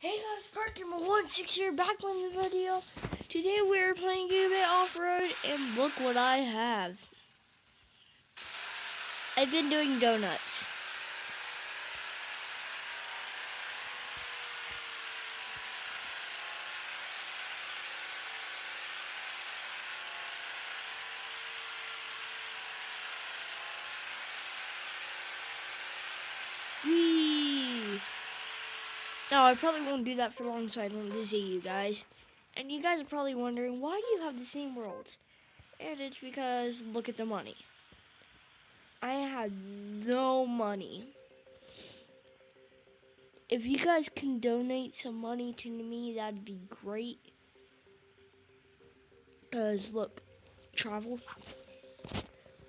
Hey guys, Parker16 here, back on the video. Today we're playing Gigabit off-road, and look what I have. I've been doing donuts. Whee! No, I probably won't do that for long, so I don't dizzy you guys. And you guys are probably wondering, why do you have the same worlds? And it's because, look at the money. I had no money. If you guys can donate some money to me, that'd be great. Because, look, travel,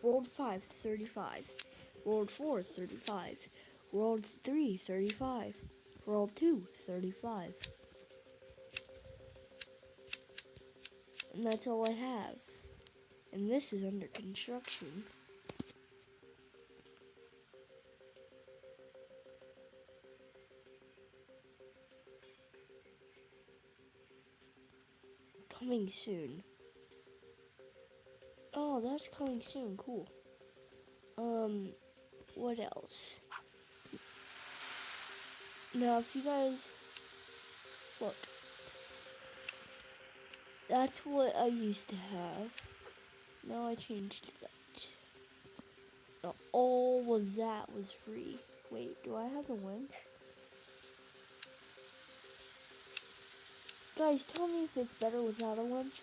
World 5, 35. World 4, 35. World 3, 35. World 2, 35. And that's all I have. And this is under construction. Coming soon. Oh, that's coming soon. Cool. What else? Now, if you guys look, that's what I used to have. Now I changed that. Now, all of that was free. Wait, do I have a winch? Guys, tell me if it's better without a winch.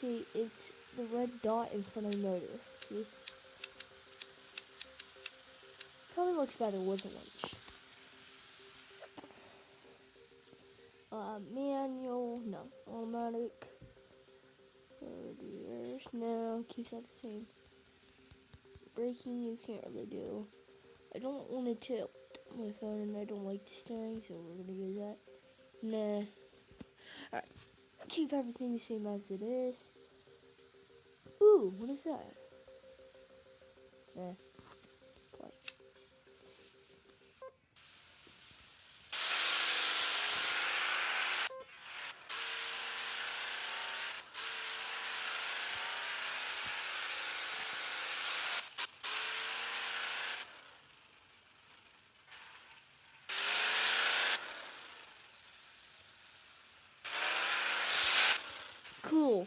See, it's the red dot in front of the motor. See? Probably looks better with a winch. Manual, no. Automatic. Gears, no. Keep that the same. Braking, you can't really do. I don't want to tilt my phone, and I don't like the steering, so we're gonna use that. Nah. Alright. Keep everything the same as it is. Ooh, what is that? Nah. Play. Cool.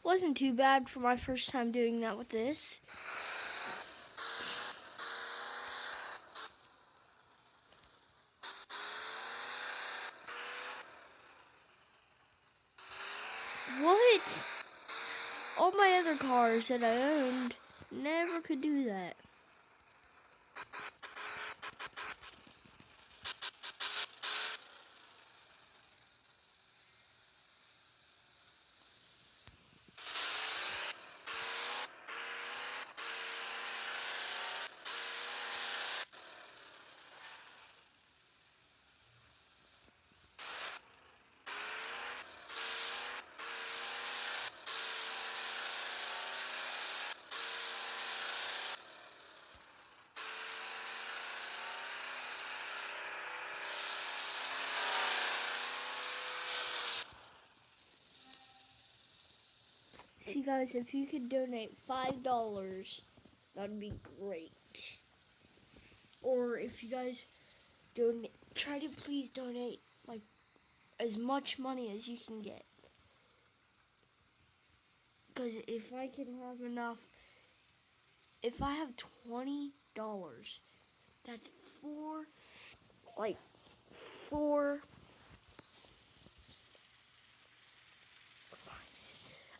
Wasn't too bad for my first time doing that with this. What? All my other cars that I owned never could do that. See guys, if you could donate $5, that'd be great. Or if you guys donate, try to please donate like as much money as you can get. Because if I can have enough, if I have $20, that's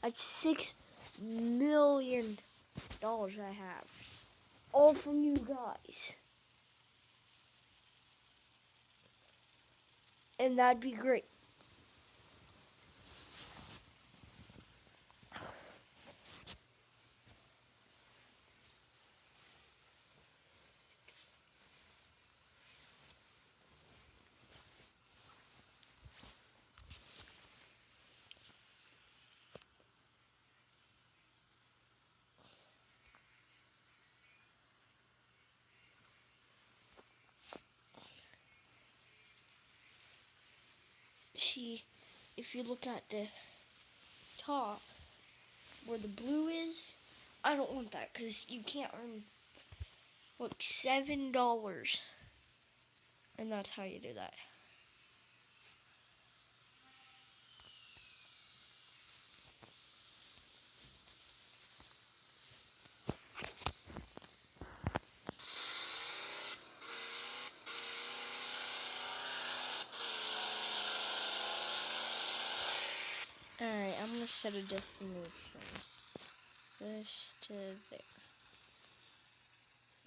that's $6 million I have. All from you guys. And that'd be great. See, if you look at the top where the blue is, I don't want that because you can't earn like $7, and that's how you do that. Alright, I'm gonna set a destination. This to there.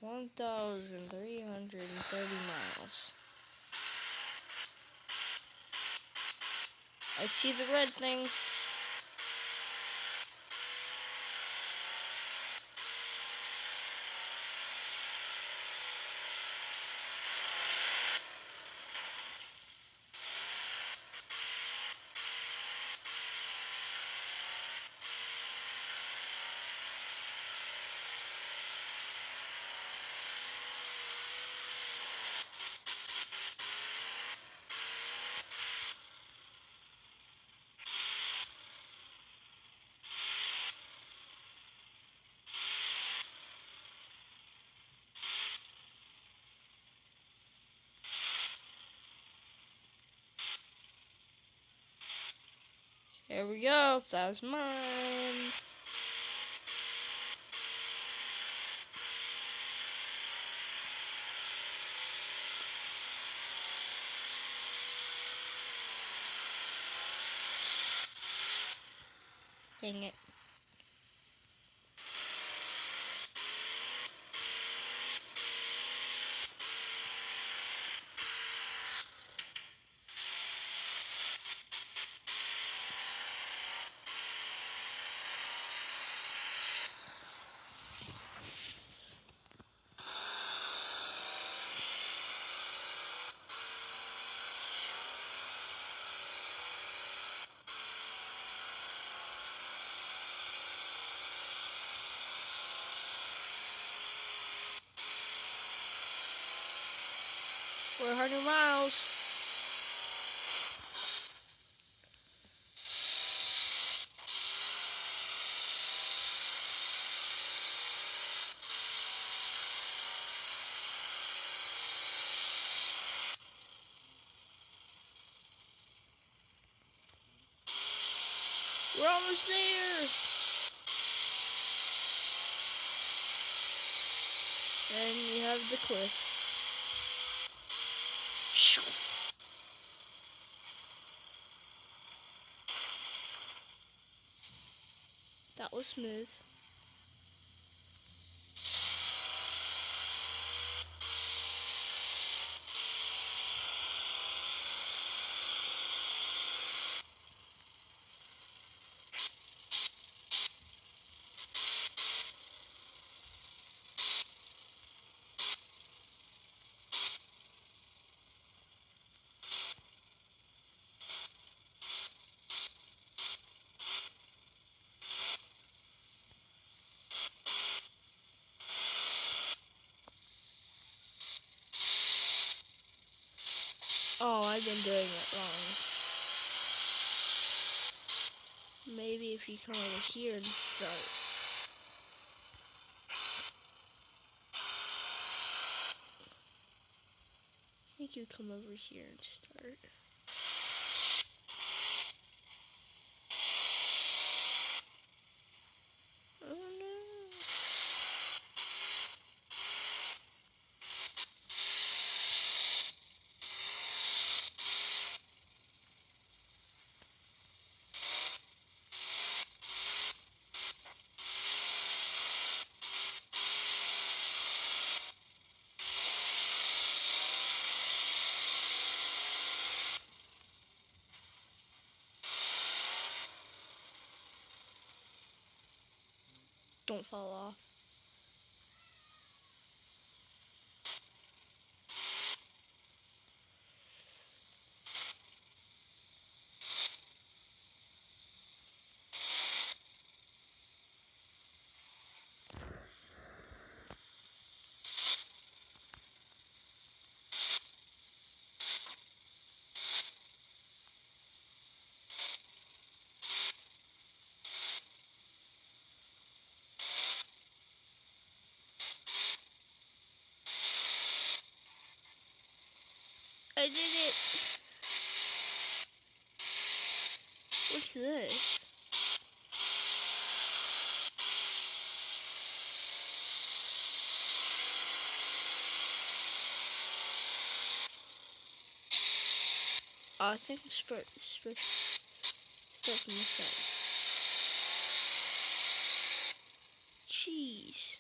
1,330 miles. I see the red thing. Here we go. That was mine. Dang it. We're 100 miles. We're almost there. And you have the cliff. That was smooth. Oh, I've been doing it wrong. Maybe if you come over here and start. I think you come over here and start. Oh no. Don't fall off. I did it! What's this? I think I'm start from this side. Jeez.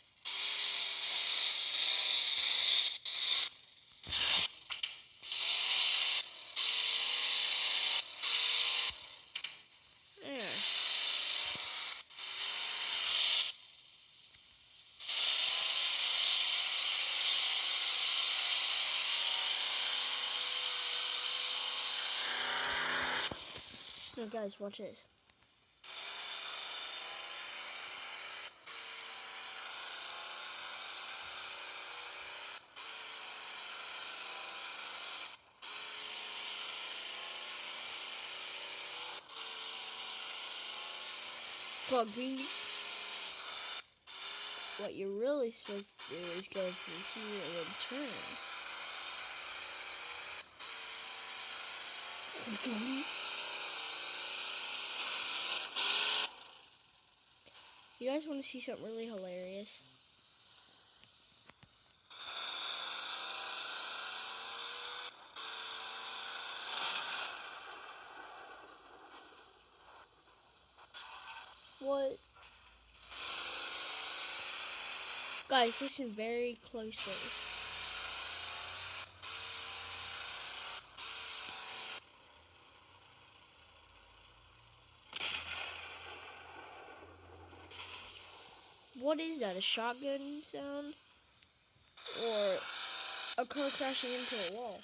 There. Now guys, watch this. What you're really supposed to do is go through here and then turn. You guys want to see something really hilarious? What? Guys, listen very closely. What is that? A shotgun sound? Or a car crashing into a wall?